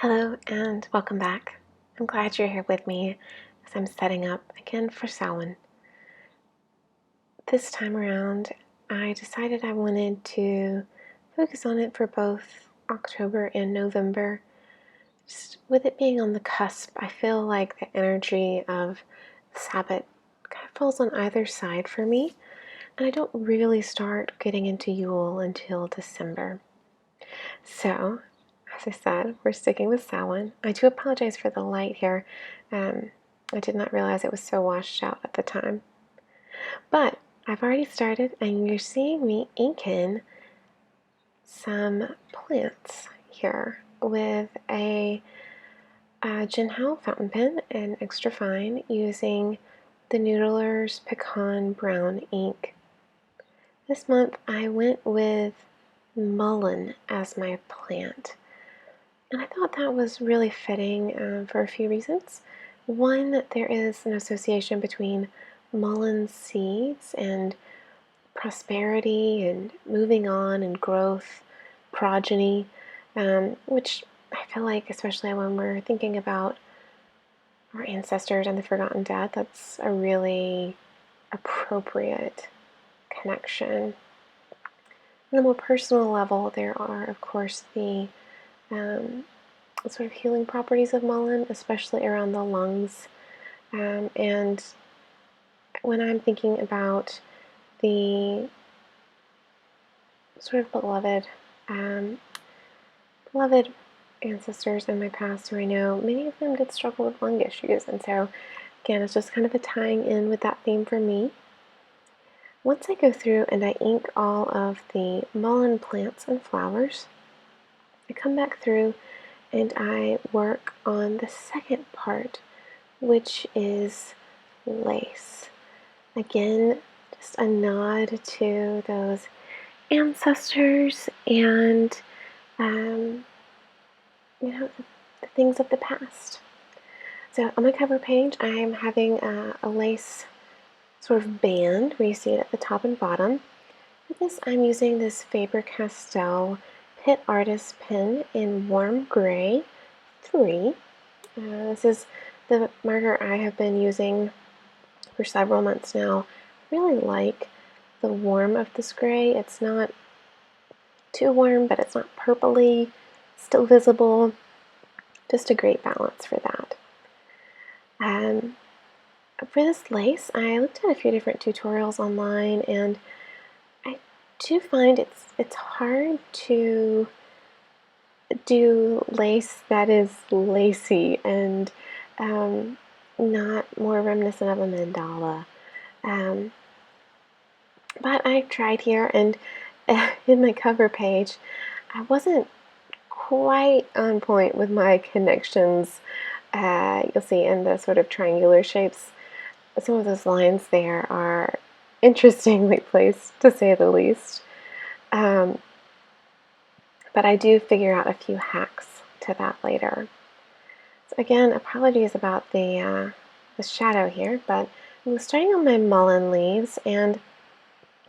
Hello and welcome back. I'm glad you're here with me as I'm setting up again for Samhain. This time around, I decided I wanted to focus on it for both October and November. Just with it being on the cusp, I feel like the energy of the Sabbath kind of falls on either side for me, and I don't really start getting into Yule until December. So, as I said, we're sticking with Samhain. I do apologize for the light here. I did not realize it was so washed out at the time. But I've already started, and you're seeing me ink in some plants here with a Jinhao fountain pen, and extra fine, using the Noodler's Pecan brown ink. This month I went with mullein as my plant. And I thought that was really fitting for a few reasons. One, there is an association between mullein seeds and prosperity and moving on and growth, progeny, which I feel like, especially when we're thinking about our ancestors and the forgotten dead, that's a really appropriate connection. On a more personal level, there are, of course, the sort of healing properties of mullein, especially around the lungs. And when I'm thinking about the sort of beloved ancestors in my past who I know, many of them did struggle with lung issues. And so, again, it's just kind of a tying in with that theme for me. Once I go through and I ink all of the mullein plants and flowers, I come back through and I work on the second part, which is lace. Again, just a nod to those ancestors and, the things of the past. So on my cover page, I'm having a lace sort of band where you see it at the top and bottom. For this, I'm using this Faber Castell Pitt Artist pen in warm gray 3. This is the marker I have been using for several months now. I really like the warm of this gray. It's not too warm, but it's not purpley, still visible. Just a great balance for that. For this lace, I looked at a few different tutorials online, and I do find it's hard to do lace that is lacy and not more reminiscent of a mandala. But I tried here, and in my cover page, I wasn't quite on point with my connections. You'll see in the sort of triangular shapes, some of those lines there are interestingly placed, to say the least. But I do figure out a few hacks to that later. So again, apologies about the shadow here, but I'm starting on my mullein leaves, and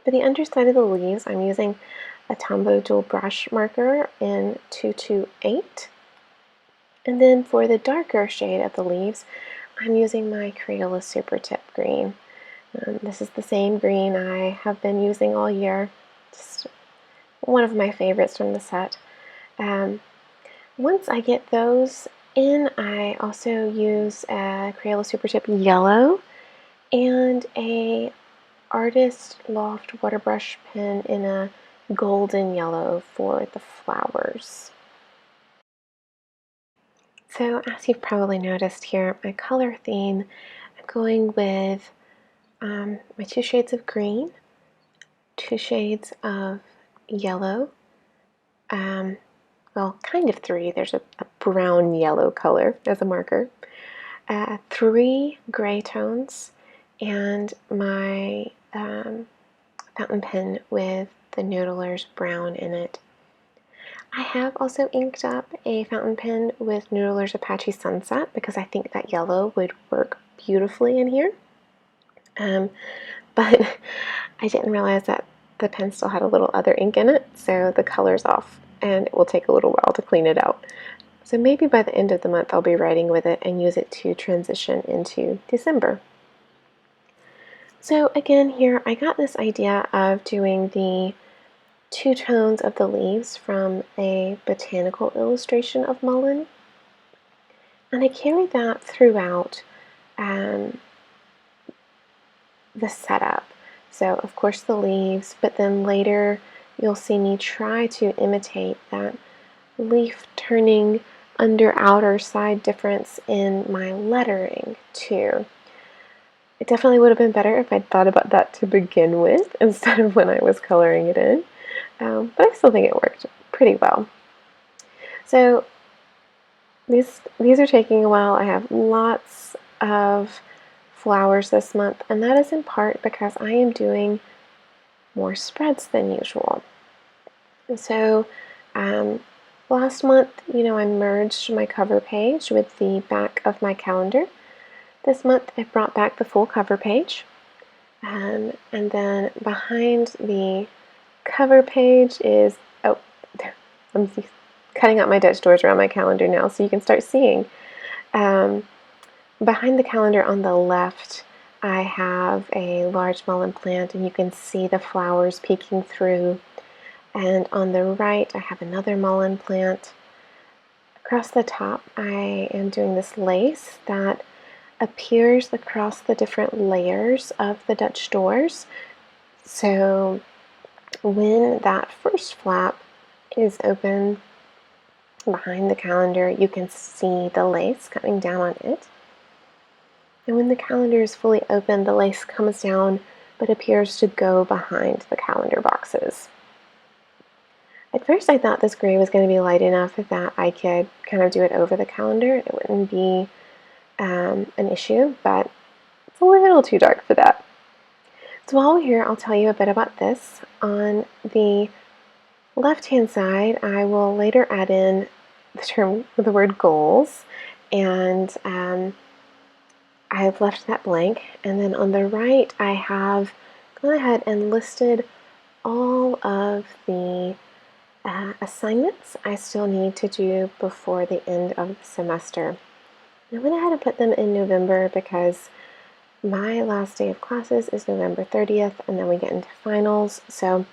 for the underside of the leaves, I'm using a Tombow Dual Brush marker in 228. And then for the darker shade of the leaves, I'm using my Crayola Supertip green. This is the same green I have been using all year. Just one of my favorites from the set. Once I get those in, I also use a Crayola Supertip yellow and a Artist Loft water brush pen in a golden yellow for the flowers. So as you've probably noticed here, my color theme, I'm going with my 2 shades of green, 2 shades of yellow, well, kind of 3. There's a brown yellow color as a marker, 3 gray tones, and my fountain pen with the Noodler's brown in it. I have also inked up a fountain pen with Noodler's Apache Sunset because I think that yellow would work beautifully in here. But I didn't realize that the pen still had a little other ink in it, so the color's off, and it will take a little while to clean it out. So maybe by the end of the month I'll be writing with it and use it to transition into December. So again here I got this idea of doing the two tones of the leaves from a botanical illustration of mullein. And I carried that throughout the setup. So of course the leaves, but then later you'll see me try to imitate that leaf turning under outer side difference in my lettering too. It definitely would have been better if I'd thought about that to begin with instead of when I was coloring it in, but I still think it worked pretty well. So these are taking a while. I have lots of flowers this month, and that is in part because I am doing more spreads than usual. So last month, I merged my cover page with the back of my calendar. This month I brought back the full cover page, and then behind the cover page is, I'm cutting out my Dutch doors around my calendar now so you can start seeing. Behind the calendar on the left, I have a large mullein plant, and you can see the flowers peeking through. And on the right, I have another mullein plant. Across the top, I am doing this lace that appears across the different layers of the Dutch doors. So when that first flap is open behind the calendar, you can see the lace coming down on it. And when the calendar is fully open, the lace comes down but appears to go behind the calendar boxes. At first I thought this gray was going to be light enough that I could kind of do it over the calendar. It wouldn't be an issue, but it's a little too dark for that. So while we're here, I'll tell you a bit about this. On the left-hand side, I will later add in the word goals, and I've left that blank. And then on the right, I have gone ahead and listed all of the assignments I still need to do before the end of the semester. I went ahead and put them in November because my last day of classes is November 30th, and then we get into finals, so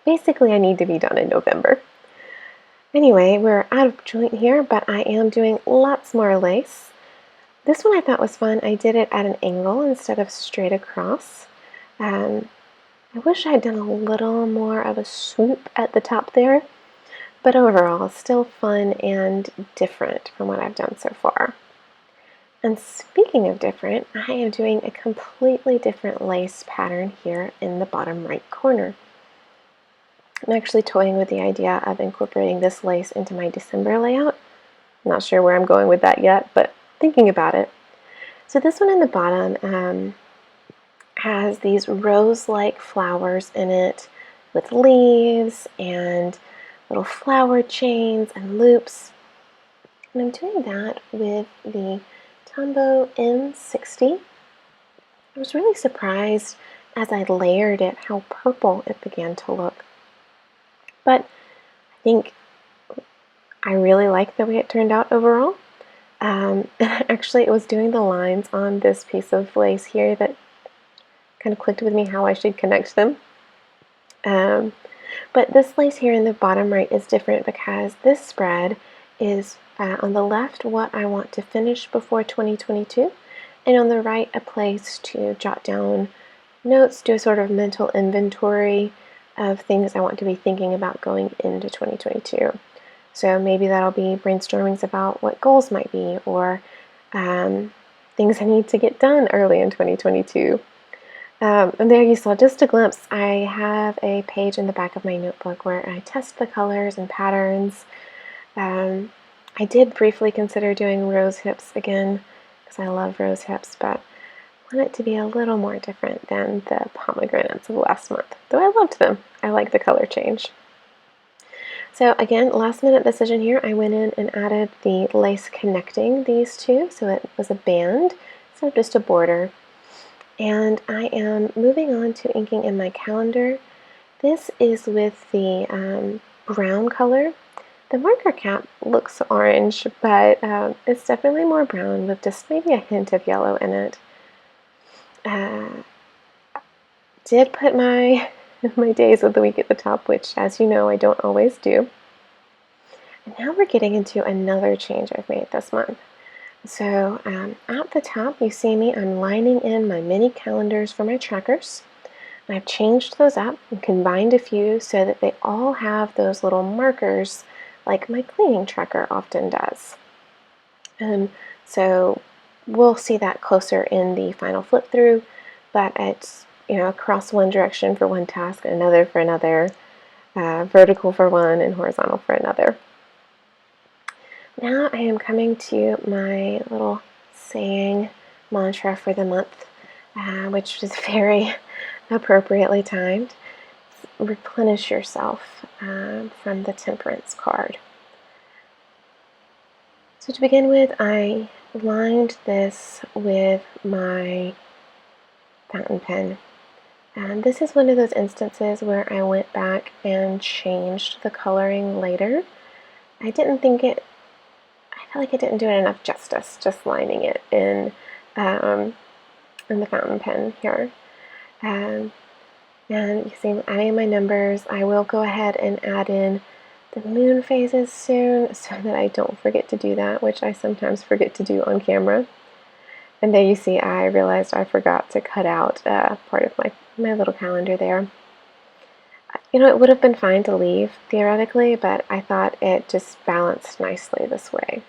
basically I need to be done in November. Anyway, we're out of joint here, but I am doing lots more lace. This one I thought was fun. I did it at an angle instead of straight across. I wish I had done a little more of a swoop at the top there, but overall it's still fun and different from what I've done so far. And speaking of different, I am doing a completely different lace pattern here in the bottom right corner. I'm actually toying with the idea of incorporating this lace into my December layout. I'm not sure where I'm going with that yet, but thinking about it. So this one in the bottom has these rose-like flowers in it with leaves and little flower chains and loops. And I'm doing that with the Tombow M60. I was really surprised as I layered it how purple it began to look. But I think I really like the way it turned out overall. Actually, it was doing the lines on this piece of lace here that kind of clicked with me how I should connect them. But this lace here in the bottom right is different because this spread is on the left what I want to finish before 2022, and on the right a place to jot down notes, do a sort of mental inventory of things I want to be thinking about going into 2022. So maybe that'll be brainstormings about what goals might be, or things I need to get done early in 2022. And there you saw just a glimpse. I have a page in the back of my notebook where I test the colors and patterns. I did briefly consider doing rose hips again because I love rose hips, but I want it to be a little more different than the pomegranates of last month, though I loved them. I like the color change. So again, last minute decision here, I went in and added the lace connecting these two, so it was a band instead of just a border. And I am moving on to inking in my calendar. This is with the brown color The marker cap looks orange, but it's definitely more brown with just maybe a hint of yellow in it. Did put my days of the week at the top, which, as you know, I don't always do. And now we're getting into another change I've made this month. So at the top, you see me, I'm lining in my mini calendars for my trackers. I've changed those up and combined a few so that they all have those little markers like my cleaning tracker often does. So we'll see that closer in the final flip through, but it's across one direction for one task, another for another, vertical for one, and horizontal for another. Now I am coming to my little saying mantra for the month, which is very appropriately timed. Replenish yourself from the Temperance card. So to begin with, I lined this with my fountain pen. And this is one of those instances where I went back and changed the coloring later. I feel like I didn't do it enough justice just lining it in the fountain pen here. And you see I'm adding my numbers. I will go ahead and add in the moon phases soon so that I don't forget to do that, which I sometimes forget to do on camera. And there you see I realized I forgot to cut out part of my little calendar there. It would have been fine to leave theoretically, but I thought it just balanced nicely this way.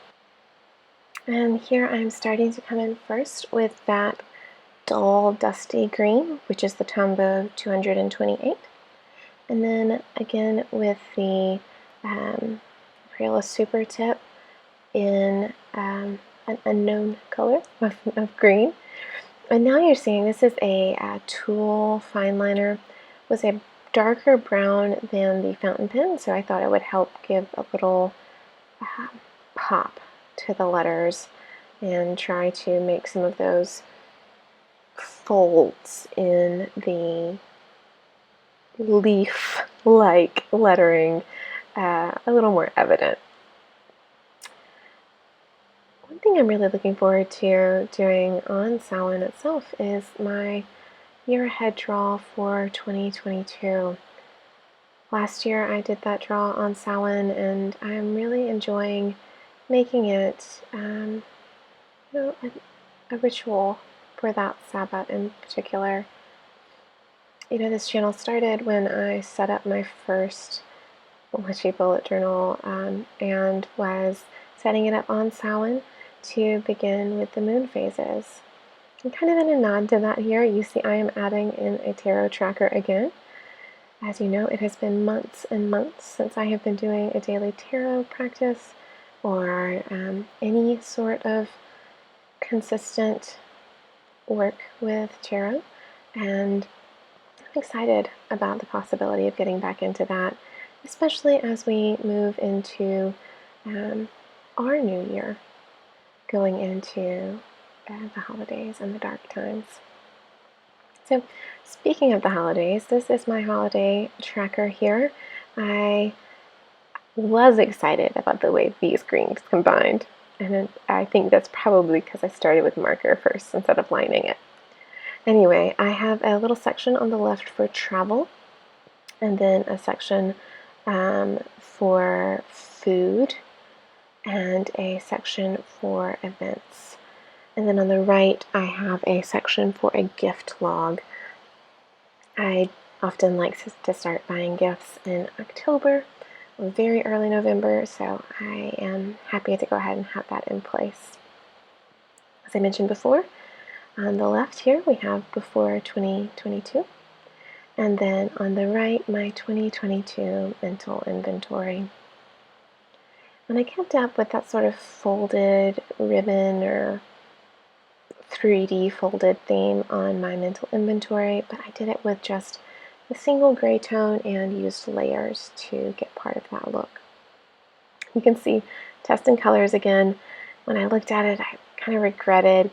And here I'm starting to come in first with that dull dusty green, which is the Tombow 228. And then again with the Crayola Supertip in an unknown color of green. And now you're seeing this is a tulle fine liner. It was a darker brown than the fountain pen, so I thought it would help give a little pop to the letters and try to make some of those folds in the leaf-like lettering a little more evident. One thing I'm really looking forward to doing on Samhain itself is my year ahead draw for 2022. Last year I did that draw on Samhain and I'm really enjoying making it a ritual for that Sabbath in particular. This channel started when I set up my first witchy bullet journal and was setting it up on Samhain to begin with the moon phases. And kind of in a nod to that here, you see I am adding in a tarot tracker again. As you know, it has been months and months since I have been doing a daily tarot practice or any sort of consistent work with tarot, and I'm excited about the possibility of getting back into that, especially as we move into our new year, going into the holidays and the dark times. So speaking of the holidays, this is my holiday tracker here. I was excited about the way these greens combined, and I think that's probably because I started with marker first instead of lining it. Anyway, I have a little section on the left for travel, and then a section for food, and a section for events. And then on the right, I have a section for a gift log. I often like to start buying gifts in October or very early November, so I am happy to go ahead and have that in place. As I mentioned before, on the left here we have before 2022, and then on the right my 2022 mental inventory. And I kept up with that sort of folded ribbon or 3D folded theme on my mental inventory, but I did it with just a single gray tone and used layers to get part of that look. You can see testing colors again. When I looked at it, I kind of regretted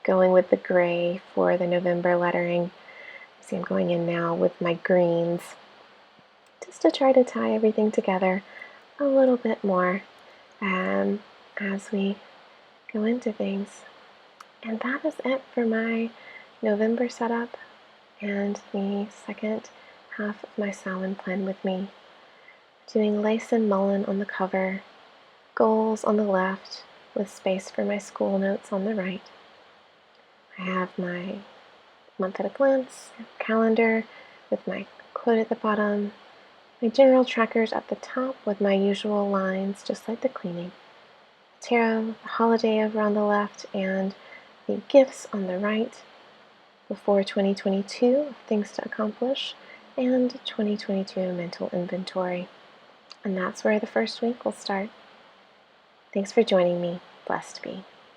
going with the gray for the November lettering. See, I'm going in now with my greens just to try to tie everything together. a little bit more as we go into things. And that is it for my November setup and the second half of my Samhain plan with me. Doing lace and mullein on the cover, goals on the left with space for my school notes on the right. I have my month at a glance calendar with my quote at the bottom, my general trackers at the top with my usual lines, just like the cleaning. Tarot, the holiday over on the left, and the gifts on the right. Before 2022, things to accomplish, and 2022 mental inventory. And that's where the first week will start. Thanks for joining me. Blessed be.